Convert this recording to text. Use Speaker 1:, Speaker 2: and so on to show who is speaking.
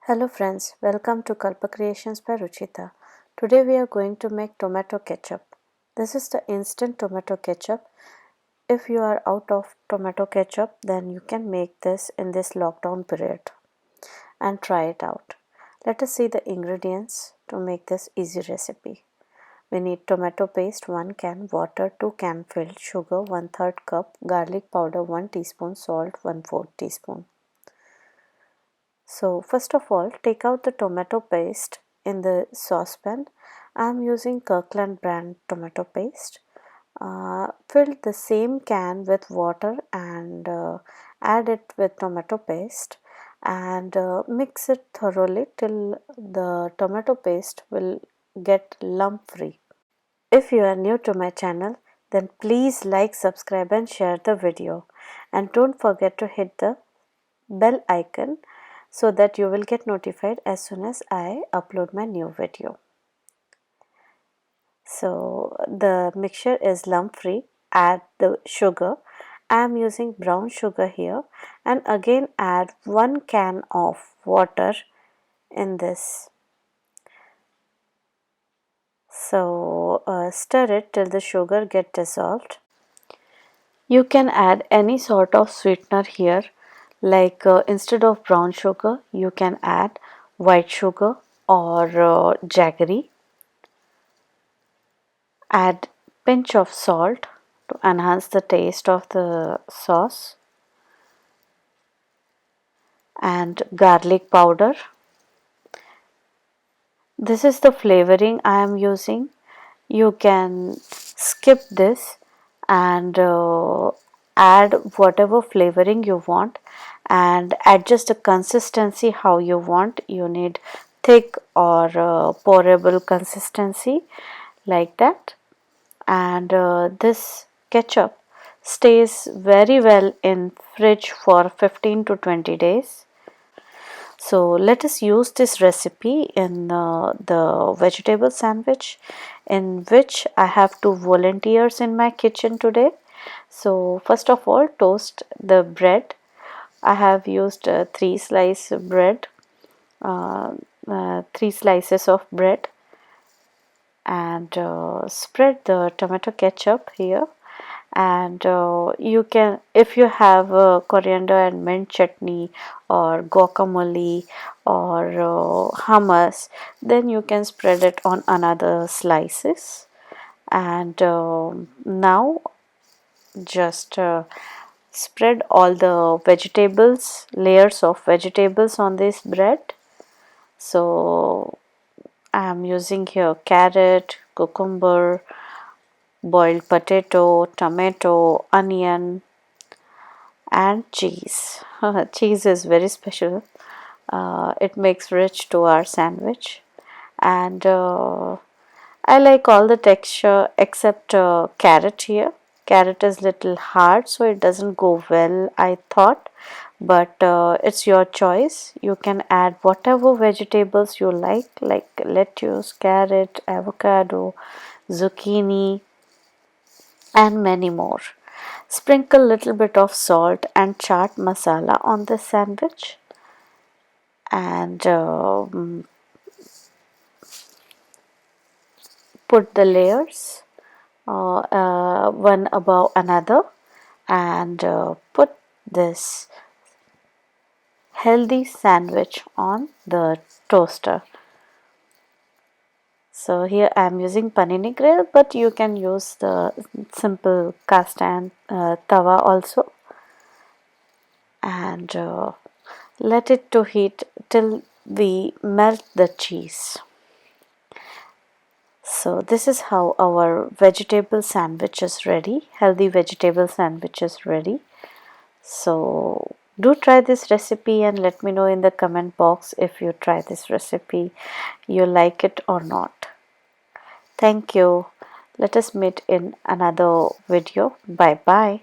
Speaker 1: Hello friends, welcome to Kalpa Creations by Ruchita. Today we are going to make tomato ketchup. This is the instant tomato ketchup. If you are out of tomato ketchup, then you can make this in this lockdown period and try it out. Let us see the ingredients to make this easy recipe. We need tomato paste 1 can, water 2 can filled, sugar 1/3 cup, garlic powder 1 teaspoon, salt 1/4 teaspoon. So first of all, take out the tomato paste in the saucepan. I am using Kirkland brand tomato paste. Fill the same can with water and add it with tomato paste and mix it thoroughly till the tomato paste will get lump free. If you are new to my channel, then please like, subscribe and share the video, and don't forget to hit the bell icon so that you will get notified as soon as I upload my new video. So the mixture is lump free. Add the sugar. I am using brown sugar here, and again add 1 can of water in this. So stir it till the sugar get dissolved. You can add any sort of sweetener here, like instead of brown sugar you can add white sugar or jaggery. Add pinch of salt to enhance the taste of the sauce, and garlic powder. This is the flavoring I am using. You can skip this and add whatever flavoring you want and adjust the consistency how you want. You need thick or pourable consistency like that. And this ketchup stays very well in fridge for 15 to 20 days. So let us use this recipe in the vegetable sandwich, in which I have 2 volunteers in my kitchen today. So first of all, toast the bread. I have used 3 slice bread, 3 slices of bread, and spread the tomato ketchup here. And you can, if you have coriander and mint chutney or guacamole or hummus, then you can spread it on another slices. And now just spread all the vegetables, layers of vegetables on this bread. So I am using here carrot, cucumber, boiled potato, tomato, onion and cheese. Cheese is very special. It makes rich to our sandwich, and I like all the texture except carrot here. Carrot is little hard, so it doesn't go well, I thought, but it's your choice. You can add whatever vegetables you like lettuce, carrot, avocado, zucchini and many more. Sprinkle little bit of salt and chaat masala on the sandwich, and put the layers one above another, and put this healthy sandwich on the toaster. So here I am using panini grill, but you can use the simple cast iron tawa also, and let it to heat till we melt the cheese. So this is how our vegetable sandwich is ready. Healthy vegetable sandwich is ready. So do try this recipe and let me know in the comment box if you try this recipe, you like it or not. Thank you. Let us meet in another video. Bye bye.